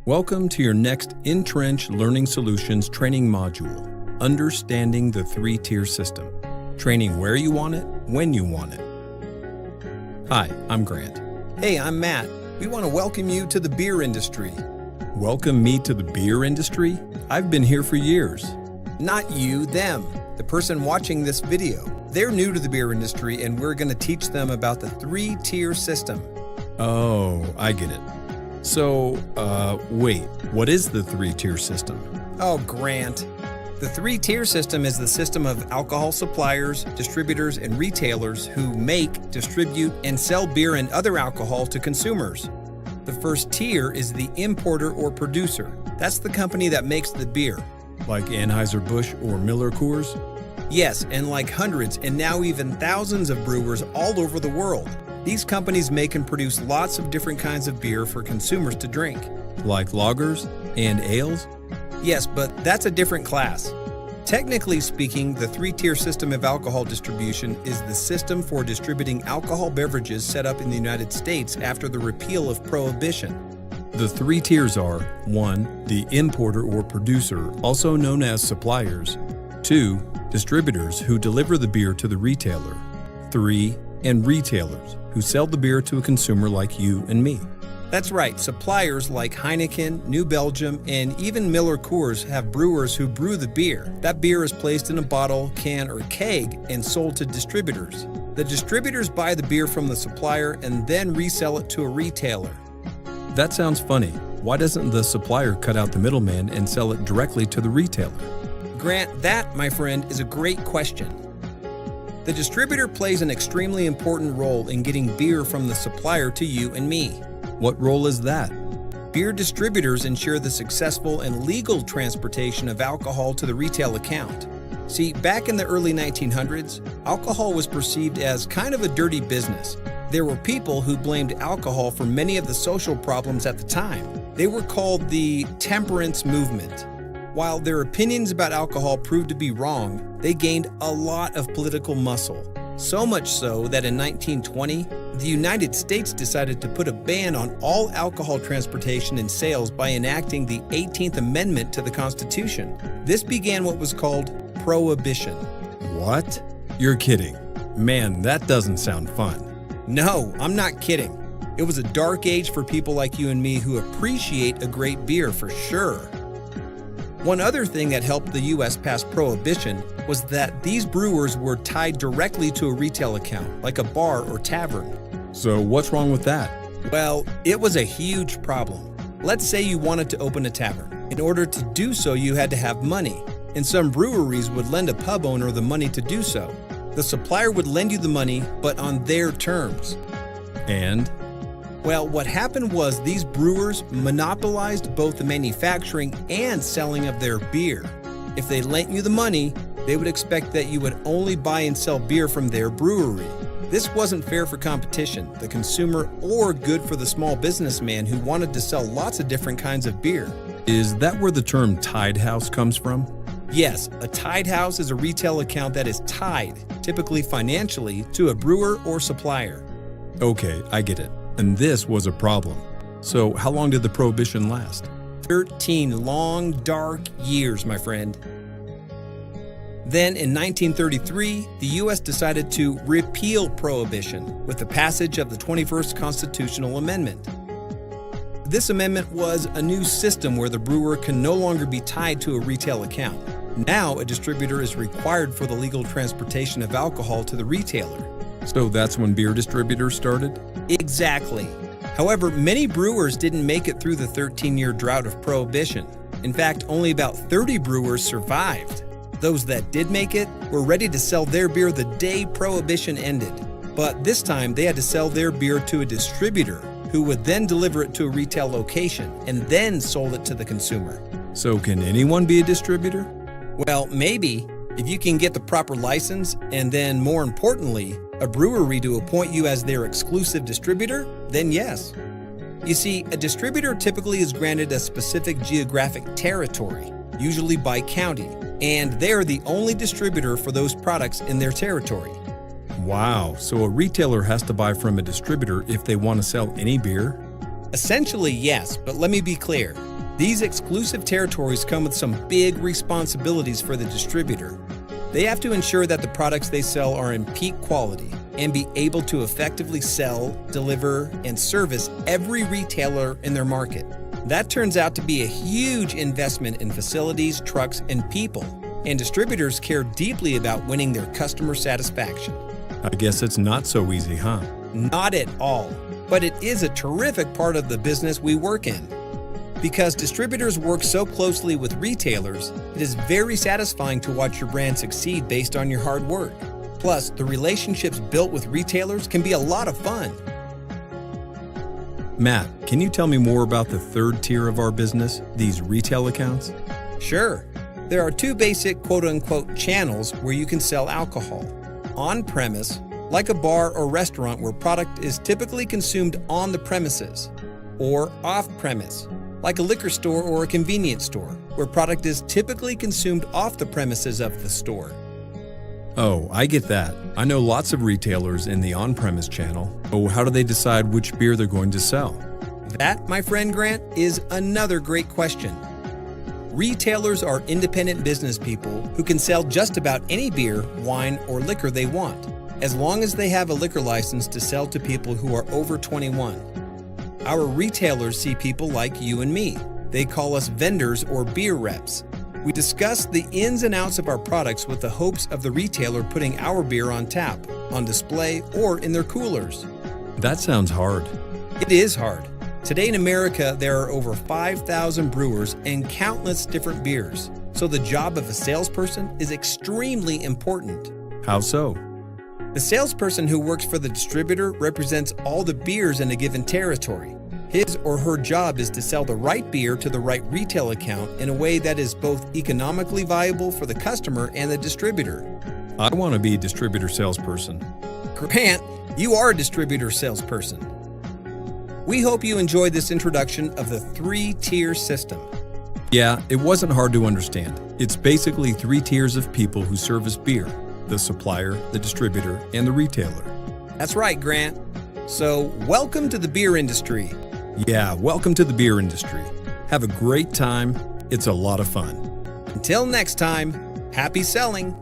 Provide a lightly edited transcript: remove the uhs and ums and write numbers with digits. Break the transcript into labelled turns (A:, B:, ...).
A: Welcome to your next Entrench Learning Solutions training module, Understanding the Three-Tier System. Training where you want it, when you want it. Hi, I'm Grant.
B: Hey, I'm Matt. We want to welcome you to the beer industry.
A: Welcome me to the beer industry? I've been here for years.
B: Not you, them, the person watching this video. They're new to the beer industry and we're going to teach them about the three-tier system.
A: Oh, I get it. So, wait, what is the three-tier system?
B: Oh, Grant. The three-tier system is the system of alcohol suppliers, distributors, and retailers who make, distribute, and sell beer and other alcohol to consumers. The first tier is the importer or producer. That's the company that makes the beer.
A: Like Anheuser-Busch or Miller Coors?
B: Yes, and like hundreds and now even thousands of brewers all over the world. These companies make and produce lots of different kinds of beer for consumers to drink.
A: Like lagers and ales?
B: Yes, but that's a different class. Technically speaking, the three-tier system of alcohol distribution is the system for distributing alcohol beverages set up in the United States after the repeal of Prohibition.
A: The three tiers are 1. The importer or producer, also known as suppliers. 2. Distributors who deliver the beer to the retailer. 3. And retailers who sell the beer to a consumer like you and me.
B: That's right, suppliers like Heineken, New Belgium, and even Miller Coors have brewers who brew the beer. That beer is placed in a bottle, can, or keg and sold to distributors. The distributors buy the beer from the supplier and then resell it to a retailer.
A: That sounds funny. Why doesn't the supplier cut out the middleman and sell it directly to the retailer?
B: Grant, that, my friend, is a great question. The distributor plays an extremely important role in getting beer from the supplier to you and me.
A: What role is that?
B: Beer distributors ensure the successful and legal transportation of alcohol to the retail account. See, back in the early 1900s, alcohol was perceived as kind of a dirty business. There were people who blamed alcohol for many of the social problems at the time. They were called the temperance movement. While their opinions about alcohol proved to be wrong, they gained a lot of political muscle. So much so that in 1920, the United States decided to put a ban on all alcohol transportation and sales by enacting the 18th Amendment to the Constitution. This began what was called Prohibition.
A: What? You're kidding. Man, that doesn't sound fun.
B: No, I'm not kidding. It was a dark age for people like you and me who appreciate a great beer for sure. One other thing that helped the U.S. pass Prohibition was that these brewers were tied directly to a retail account, like a bar or tavern.
A: So what's wrong with that?
B: Well, it was a huge problem. Let's say you wanted to open a tavern. In order to do so, you had to have money, and some breweries would lend a pub owner the money to do so. The supplier would lend you the money, but on their terms.
A: And?
B: Well, what happened was these brewers monopolized both the manufacturing and selling of their beer. If they lent you the money, they would expect that you would only buy and sell beer from their brewery. This wasn't fair for competition, the consumer, or good for the small businessman who wanted to sell lots of different kinds of beer.
A: Is that where the term tied house comes from?
B: Yes, a tied house is a retail account that is tied, typically financially, to a brewer or supplier.
A: Okay, I get it. And this was a problem. So how long did the Prohibition last?
B: 13 long, dark years, my friend. Then in 1933, the U.S. decided to repeal Prohibition with the passage of the 21st Constitutional Amendment. This amendment was a new system where the brewer can no longer be tied to a retail account. Now a distributor is required for the legal transportation of alcohol to the retailer.
A: So that's when beer distributors started?
B: Exactly. However, many brewers didn't make it through the 13-year drought of Prohibition. In fact, only about 30 brewers survived. Those that did make it were ready to sell their beer the day Prohibition ended. But this time, they had to sell their beer to a distributor who would then deliver it to a retail location and then sold it to the consumer.
A: So can anyone be a distributor?
B: Well, maybe. If you can get the proper license and then, more importantly, a brewery to appoint you as their exclusive distributor, then yes. You see, a distributor typically is granted a specific geographic territory, usually by county, and they're the only distributor for those products in their territory.
A: Wow, so a retailer has to buy from a distributor if they want to sell any beer?
B: Essentially, yes, but let me be clear. These exclusive territories come with some big responsibilities for the distributor. They have to ensure that the products they sell are in peak quality and be able to effectively sell, deliver, and service every retailer in their market. That turns out to be a huge investment in facilities, trucks, and people, and distributors care deeply about winning their customer satisfaction.
A: I guess it's not so easy, huh?
B: Not at all, but it is a terrific part of the business we work in. Because distributors work so closely with retailers, it is very satisfying to watch your brand succeed based on your hard work. Plus, the relationships built with retailers can be a lot of fun.
A: Matt, can you tell me more about the third tier of our business, these retail accounts?
B: Sure. There are two basic quote-unquote channels where you can sell alcohol. On-premise, like a bar or restaurant where product is typically consumed on the premises. Or off-premise, like a liquor store or a convenience store, where product is typically consumed off the premises of the store.
A: Oh, I get that. I know lots of retailers in the on-premise channel. Oh, how do they decide which beer they're going to sell?
B: That, my friend Grant, is another great question. Retailers are independent business people who can sell just about any beer, wine, or liquor they want, as long as they have a liquor license to sell to people who are over 21. Our retailers see people like you and me. They call us vendors or beer reps. We discuss the ins and outs of our products with the hopes of the retailer putting our beer on tap, on display, or in their coolers.
A: That sounds hard.
B: It is hard. Today in America, there are over 5,000 brewers and countless different beers. So the job of a salesperson is extremely important.
A: How so?
B: The salesperson who works for the distributor represents all the beers in a given territory. His or her job is to sell the right beer to the right retail account in a way that is both economically viable for the customer and the distributor.
A: I want to be a distributor salesperson.
B: Grant, you are a distributor salesperson. We hope you enjoyed this introduction of the three-tier system.
A: Yeah, it wasn't hard to understand. It's basically 3 tiers of people who service beer: the supplier, the distributor, and the retailer.
B: That's right, Grant. So, welcome to the beer industry.
A: Yeah, welcome to the beer industry. Have a great time. It's a lot of fun.
B: Until next time, happy selling.